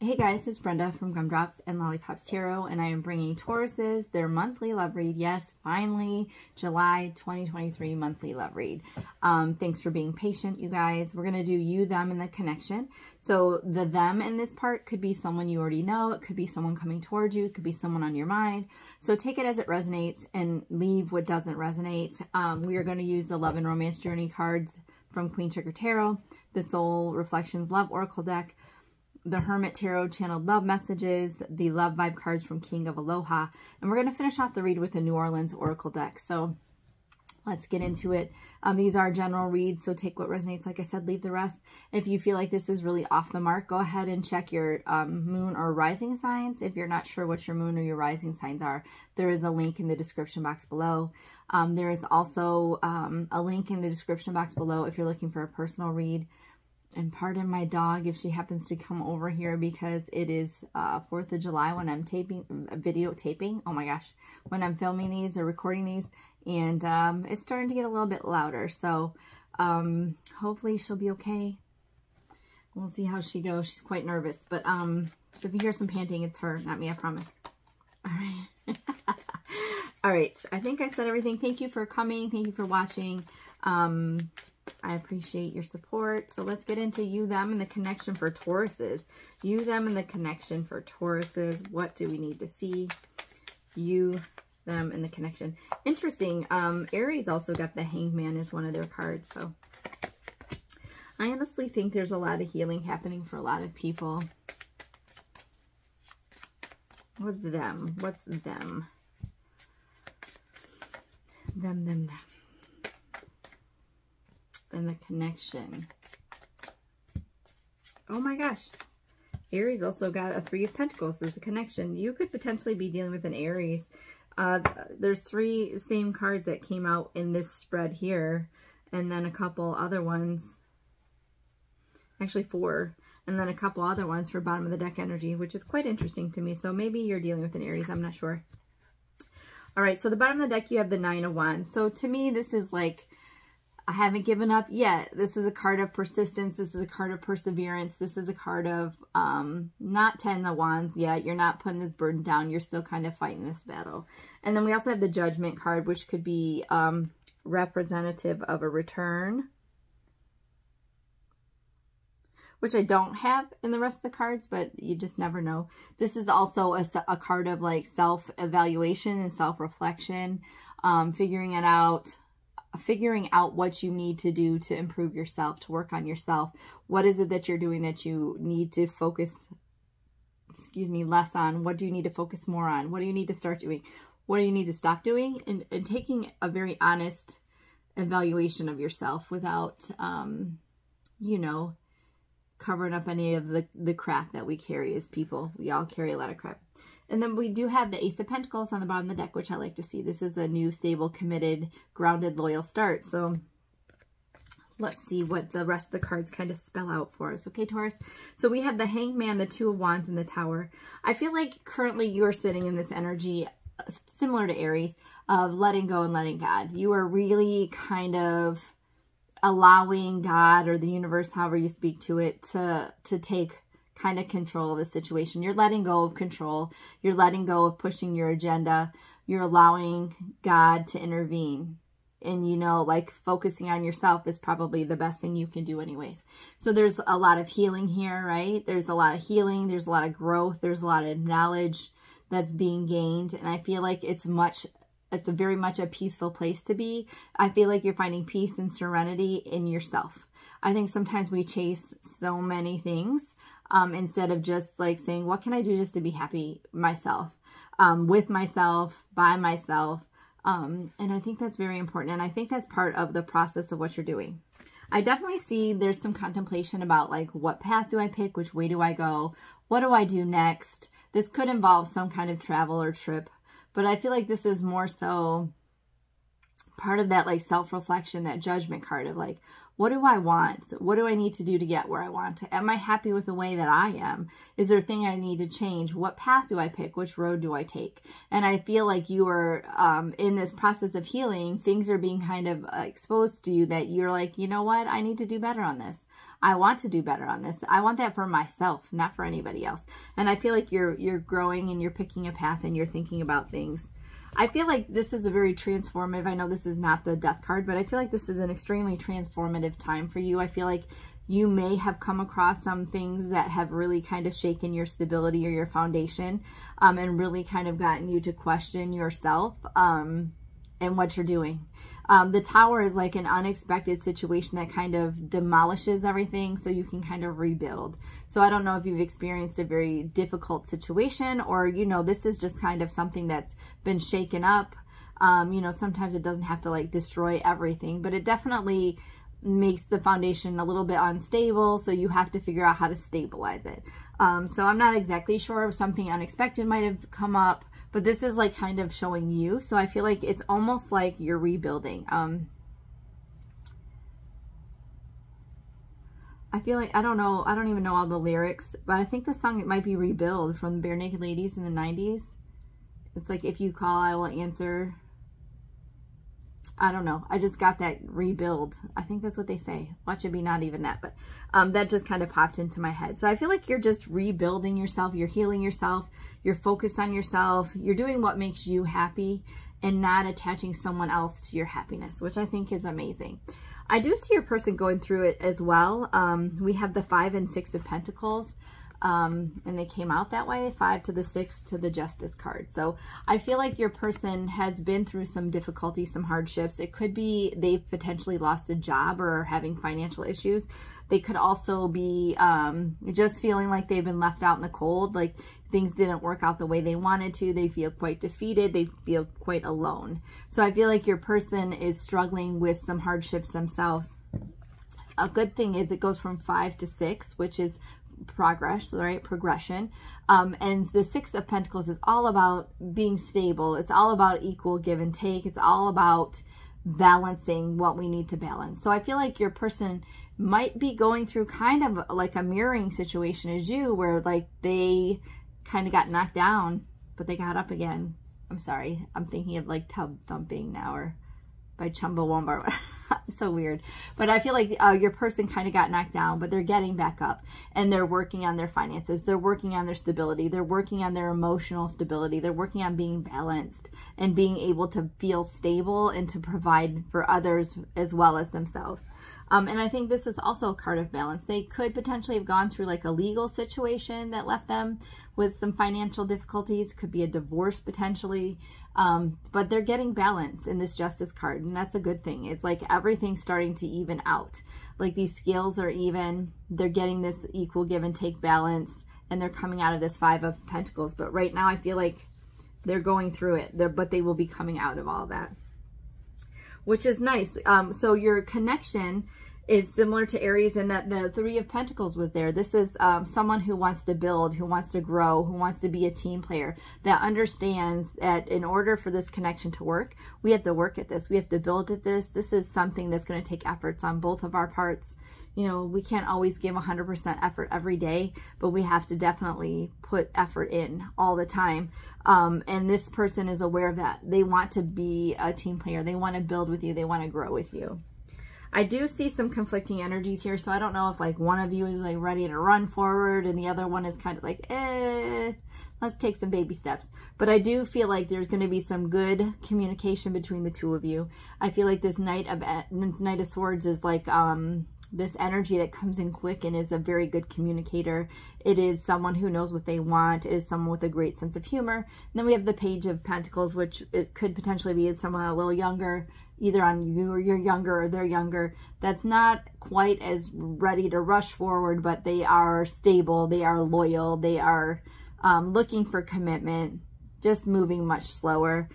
Hey guys, it's Brenda from Gumdrops and Lollipops Tarot, and I am bringing Tauruses their monthly love read. Yes, finally, July 2023 monthly love read. Thanks for being patient, you guys. We're going to do you, them, and the connection. So the them in this part could be someone you already know. It could be someone coming towards you. It could be someone on your mind. So take it as it resonates and leave what doesn't resonate. We are going to use the Love and Romance Journey cards from Queen Sugar Tarot, the Soul Reflections Love Oracle deck, the Hermit Tarot Channeled Love Messages, the Love Vibe cards from King of Aloha, and we're going to finish off the read with the New Orleans Oracle deck. So let's get into it. These are general reads, so take what resonates. Like I said, leave the rest. If you feel like this is really off the mark, go ahead and check your moon or rising signs. If you're not sure what your moon or your rising signs are, there is a link in the description box below. There is also a link in the description box below if you're looking for a personal read. And pardon my dog if she happens to come over here because it is 4th of July when I'm videotaping. Oh my gosh, when I'm filming these or recording these. And it's starting to get a little bit louder. So hopefully she'll be okay. We'll see how she goes. She's quite nervous. But so if you hear some panting, it's her, not me, I promise. All right. All right. So I think I said everything. Thank you for coming. Thank you for watching. I appreciate your support. So let's get into you, them, and the connection for Tauruses. You, them, and the connection for Tauruses. What do we need to see? You, them, and the connection. Interesting. Aries also got the Hangman as one of their cards. So I honestly think there's a lot of healing happening for a lot of people. What's them? What's them? Them. And the connection. Oh my gosh. Aries also got a 3 of Pentacles as a connection. You could potentially be dealing with an Aries. There's 3 same cards that came out in this spread here. And then a couple other ones. Actually 4. And then a couple other ones for bottom of the deck energy, which is quite interesting to me. So maybe you're dealing with an Aries. I'm not sure. All right. So the bottom of the deck, you have the 9 of Wands. So to me, this is like, I haven't given up yet. This is a card of persistence. This is a card of perseverance. This is a card of not 10 of Wands yet. You're not putting this burden down. You're still kind of fighting this battle. And then we also have the Judgment card, which could be representative of a return, which I don't have in the rest of the cards, but you just never know. This is also a card of like self-evaluation and self-reflection, figuring out what you need to do to improve yourself, to work on yourself. What is it that you're doing that you need to focus, less on? What do you need to focus more on? What do you need to start doing? What do you need to stop doing? And taking a very honest evaluation of yourself without, covering up any of the crap that we carry as people. We all carry a lot of crap. And then we do have the Ace of Pentacles on the bottom of the deck, which I like to see. This is a new, stable, committed, grounded, loyal start. So let's see what the rest of the cards kind of spell out for us. Okay, Taurus? So we have the Hangman, the 2 of Wands, and the Tower. I feel like currently you are sitting in this energy similar to Aries of letting go and letting God. You are really kind of allowing God or the universe, however you speak to it, to take kind of control of the situation. You're letting go of control. You're letting go of pushing your agenda. You're allowing God to intervene. And, like focusing on yourself is probably the best thing you can do anyways. So there's a lot of healing here, right? There's a lot of healing. There's a lot of growth. There's a lot of knowledge that's being gained. And I feel like it's very much a peaceful place to be. I feel like you're finding peace and serenity in yourself. I think sometimes we chase so many things instead of just like saying, what can I do just to be happy myself, with myself, by myself. And I think that's very important. And I think that's part of the process of what you're doing. I definitely see there's some contemplation about like, what path do I pick? Which way do I go? What do I do next? This could involve some kind of travel or trip. But I feel like this is more so part of that like self-reflection, that Judgment card of like, what do I want? What do I need to do to get where I want? Am I happy with the way that I am? Is there a thing I need to change? What path do I pick? Which road do I take? And I feel like you are in this process of healing. Things are being kind of exposed to you that you're like, you know what? I need to do better on this. I want to do better on this. I want that for myself, not for anybody else. And I feel like you're growing and you're picking a path and you're thinking about things. I feel like this is a very transformative, I know this is not the death card, but I feel like this is an extremely transformative time for you. I feel like you may have come across some things that have really kind of shaken your stability or your foundation, and really kind of gotten you to question yourself and what you're doing. The Tower is like an unexpected situation that kind of demolishes everything so you can kind of rebuild. So I don't know if you've experienced a very difficult situation, or, you know, this is just kind of something that's been shaken up. You know, sometimes it doesn't have to like destroy everything, but it definitely makes the foundation a little bit unstable. So you have to figure out how to stabilize it. So I'm not exactly sure if something unexpected might have come up, but this is like kind of showing you. So I feel like it's almost like you're rebuilding. I feel like, I don't know, I don't even know all the lyrics, but I think the song, it might be Rebuild from the Bare Naked Ladies in the 90s. It's like, if you call, I will answer. I don't know. I just got that rebuild. I think that's what they say. Watch it be not even that, but that just kind of popped into my head. So I feel like you're just rebuilding yourself. You're healing yourself. You're focused on yourself. You're doing what makes you happy and not attaching someone else to your happiness, which I think is amazing. I do see your person going through it as well. We have the 5 and 6 of Pentacles. And they came out that way, 5 to the 6 to the Justice card. So I feel like your person has been through some difficulty, some hardships. It could be they've potentially lost a job or are having financial issues. They could also be just feeling like they've been left out in the cold, like things didn't work out the way they wanted to. They feel quite defeated. They feel quite alone. So I feel like your person is struggling with some hardships themselves. A good thing is it goes from 5 to 6, which is progress, right? Progression. And the 6 of Pentacles is all about being stable. It's all about equal give and take. It's all about balancing what we need to balance. So I feel like your person might be going through kind of like a mirroring situation as you, where like they kind of got knocked down, but they got up again. I'm sorry. I'm thinking of like Tub Thumping now, or by Chumbawamba. So weird. But I feel like your person kind of got knocked down, but they're getting back up and they're working on their finances. They're working on their stability. They're working on their emotional stability. They're working on being balanced and being able to feel stable and to provide for others as well as themselves. And I think this is also a card of balance. They could potentially have gone through like a legal situation that left them with some financial difficulties. Could be a divorce potentially. But they're getting balance in this Justice card. And that's a good thing. It's like everything's starting to even out. Like these scales are even. They're getting this equal give and take balance. And they're coming out of this 5 of Pentacles. But right now I feel like they're going through it. But they will be coming out of all that, which is nice. So your connection is similar to Aries in that the 3 of Pentacles was there. This is someone who wants to build, who wants to grow, who wants to be a team player, that understands that in order for this connection to work, we have to work at this. We have to build at this. This is something that's going to take efforts on both of our parts. You know, we can't always give 100% effort every day, but we have to definitely put effort in all the time. And this person is aware of that. They want to be a team player. They want to build with you. They want to grow with you. I do see some conflicting energies here, so I don't know if like one of you is like ready to run forward and the other one is kind of like, let's take some baby steps. But I do feel like there's going to be some good communication between the two of you. I feel like this Knight of Swords is like this energy that comes in quick and is a very good communicator. It is someone who knows what they want. It is someone with a great sense of humor. And then we have the Page of Pentacles, which it could potentially be someone a little younger, either on you or you're younger or they're younger, that's not quite as ready to rush forward, but they are stable, they are loyal, they are looking for commitment, just moving much slower.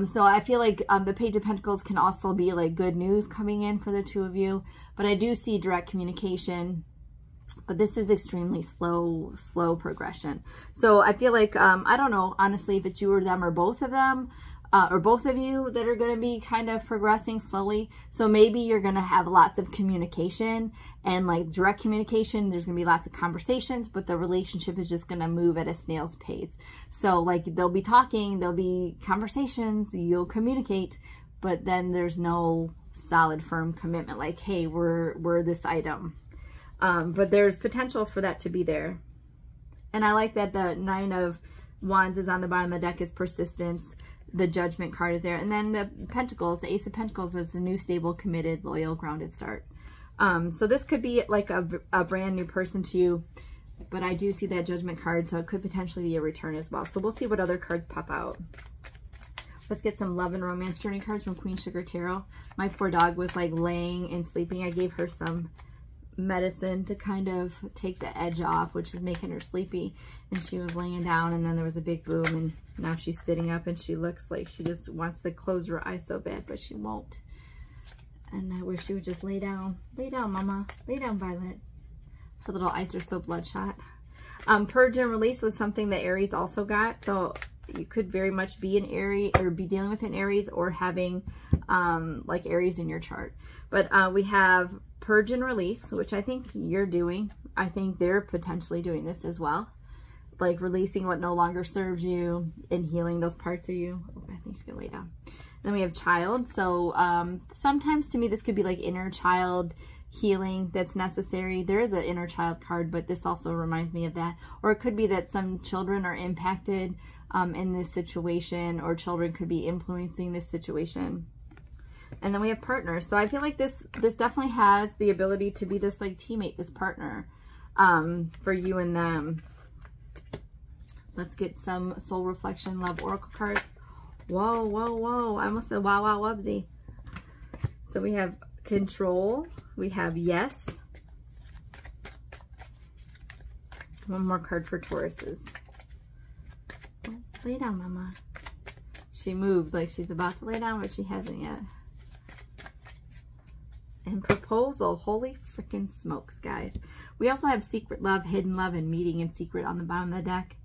So I feel like the Page of Pentacles can also be like good news coming in for the two of you, but I do see direct communication, but this is extremely slow progression. So I feel like, I don't know, honestly, if it's you or them or both of them, or both of you that are going to be kind of progressing slowly. So maybe you're going to have lots of communication and like direct communication. There's going to be lots of conversations, but the relationship is just going to move at a snail's pace. So like they'll be talking, there'll be conversations, you'll communicate, but then there's no solid firm commitment like, hey, we're this item. But there's potential for that to be there. And I like that the 9 of Wands is on the bottom of the deck as persistence. The Judgment card is there. And then the Pentacles, the Ace of Pentacles is a new, stable, committed, loyal, grounded start. So this could be like a brand new person to you. But I do see that Judgment card, so it could potentially be a return as well. So we'll see what other cards pop out. Let's get some love and romance journey cards from Queen Sugar Tarot. My poor dog was like laying and sleeping. I gave her some medicine to kind of take the edge off, which is making her sleepy. And she was laying down, and then there was a big boom, and now she's sitting up, and she looks like she just wants to close her eyes so bad, but she won't. And I wish she would just lay down. Lay down, Mama. Lay down, Violet. Her little eyes are so bloodshot. Purge and release was something that Aries also got. So you could very much be an Aries, or be dealing with an Aries, or having like Aries in your chart. But we have purge and release, which I think you're doing. I think they're potentially doing this as well. Like releasing what no longer serves you and healing those parts of you. Oh, I think she's gonna lay down. Then we have child. So sometimes to me this could be like inner child healing that's necessary. There is an inner child card, but this also reminds me of that. Or it could be that some children are impacted in this situation, or children could be influencing this situation. And then we have partners. So I feel like this definitely has the ability to be this like teammate, this partner for you and them. Let's get some soul reflection love oracle cards. Whoa, whoa, whoa. I almost said wow, wow, wubsy. So we have control. We have yes. One more card for Tauruses. Oh, lay down, Mama. She moved like she's about to lay down, but she hasn't yet. And proposal. Holy freaking smokes, guys. We also have secret love, hidden love, and meeting in secret on the bottom of the deck.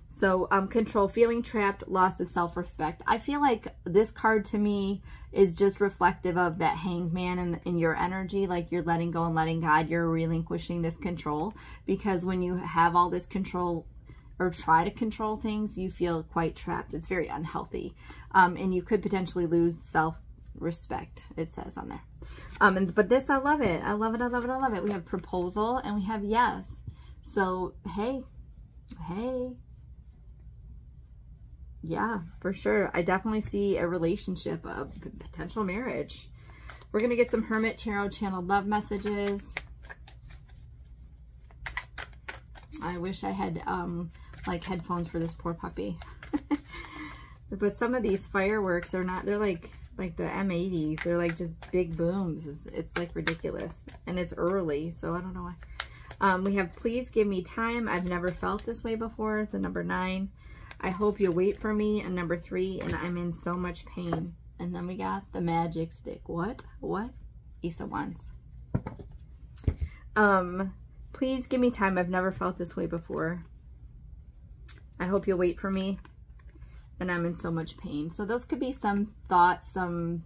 So control, feeling trapped, loss of self-respect. I feel like this card to me is just reflective of that Hanged Man in your energy. Like you're letting go and letting God. You're relinquishing this control. Because when you have all this control or try to control things, you feel quite trapped. It's very unhealthy. And you could potentially lose self-respect, it says on there. But this, I love it. I love it, I love it, I love it. We have proposal and we have yes. So, hey. Yeah, for sure. I definitely see a relationship, a potential marriage. We're going to get some Hermit Tarot channeled love messages. I wish I had like headphones for this poor puppy. But some of these fireworks are not, they're like the M80s. They're like just big booms. It's like ridiculous. And it's early, so I don't know why. We have please give me time. I've never felt this way before. The number 9. I hope you'll wait for me. And number 3, and I'm in so much pain. And then we got the magic stick. What? Ace of Wands. Please give me time. I've never felt this way before. I hope you'll wait for me. And I'm in so much pain. So those could be some thoughts, some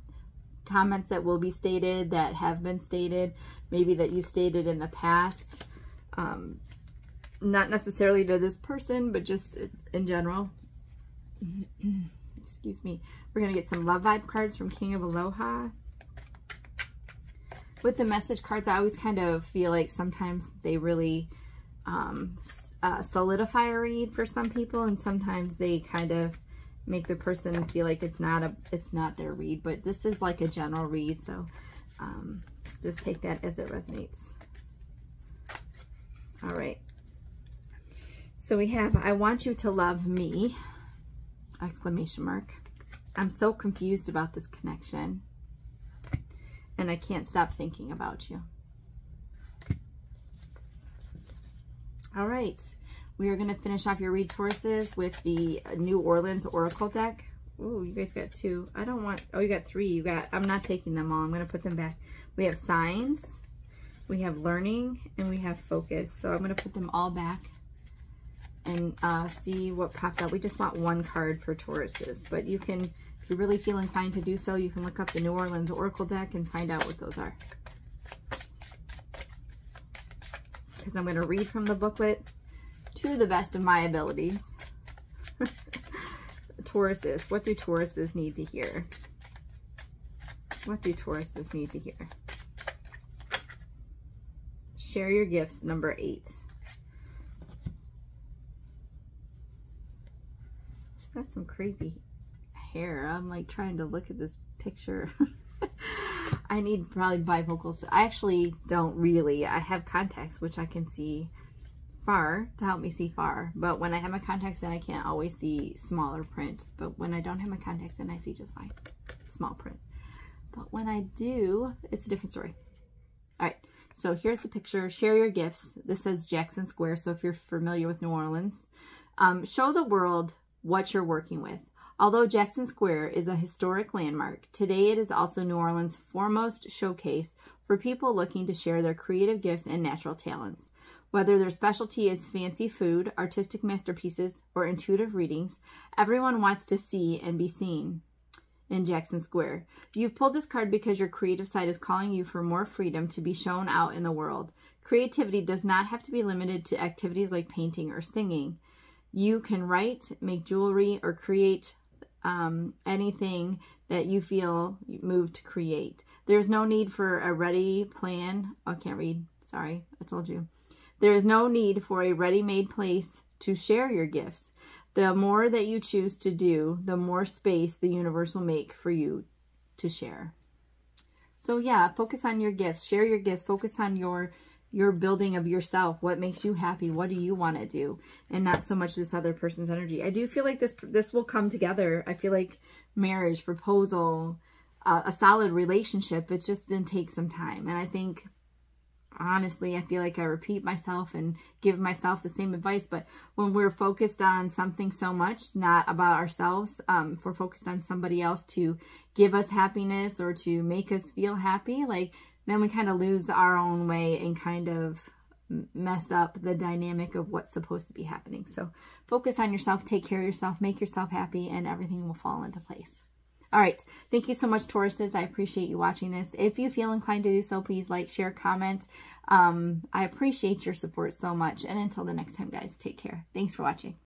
comments that will be stated, that have been stated, maybe that you've stated in the past. Not necessarily to this person, but just in general. Excuse me. We're going to get some love vibe cards from King of Aloha. With the message cards, I always kind of feel like sometimes they really solidify a read for some people, and sometimes they kind of make the person feel like it's not their read. But this is like a general read, so just take that as it resonates. All right. So we have, I want you to love me, exclamation mark. I'm so confused about this connection, and I can't stop thinking about you. All right. We are going to finish off your read, Tauruses, with the New Orleans Oracle deck. Ooh, you guys got 2. I don't want, oh, you got 3. I'm not taking them all. I'm going to put them back. We have signs, we have learning, and we have focus. So I'm going to put them all back and see what pops up. We just want 1 card for Tauruses, but you can, if you really feel inclined to do so, you can look up the New Orleans Oracle deck and find out what those are. Because I'm going to read from the booklet to the best of my abilities. Tauruses, what do Tauruses need to hear? What do Tauruses need to hear? Share your gifts, number 8. She's got some crazy hair. I'm like trying to look at this picture. I need probably bifocals. I actually don't really. I have contacts, which I can see far to help me see far. But when I have my contacts in, I can't always see smaller print. But when I don't have my contacts in, I see just fine. Small print. But when I do, it's a different story. All right. So here's the picture. Share your gifts. This says Jackson Square. So if you're familiar with New Orleans, show the world what you're working with. Although Jackson Square is a historic landmark, today it is also New Orleans' foremost showcase for people looking to share their creative gifts and natural talents. Whether their specialty is fancy food, artistic masterpieces, or intuitive readings, everyone wants to see and be seen in Jackson Square. You've pulled this card because your creative side is calling you for more freedom to be shown out in the world. Creativity does not have to be limited to activities like painting or singing. You can write, make jewelry, or create anything that you feel moved to create. There's no need for a ready plan. Oh, I can't read. Sorry, I told you. There is no need for a ready-made place to share your gifts. The more that you choose to do, the more space the universe will make for you to share. So yeah, focus on your gifts. Share your gifts. Focus on your building of yourself. What makes you happy? What do you want to do? And not so much this other person's energy. I do feel like this will come together. I feel like marriage, proposal, a solid relationship, it's just going to take some time. And I think, honestly, I feel like I repeat myself and give myself the same advice. But when we're focused on something so much, not about ourselves, if we're focused on somebody else to give us happiness or to make us feel happy, like, then we kind of lose our own way and kind of mess up the dynamic of what's supposed to be happening. So focus on yourself, take care of yourself, make yourself happy, and everything will fall into place. All right. Thank you so much, Tauruses. I appreciate you watching this. If you feel inclined to do so, please like, share, comment. I appreciate your support so much. And until the next time, guys, take care. Thanks for watching.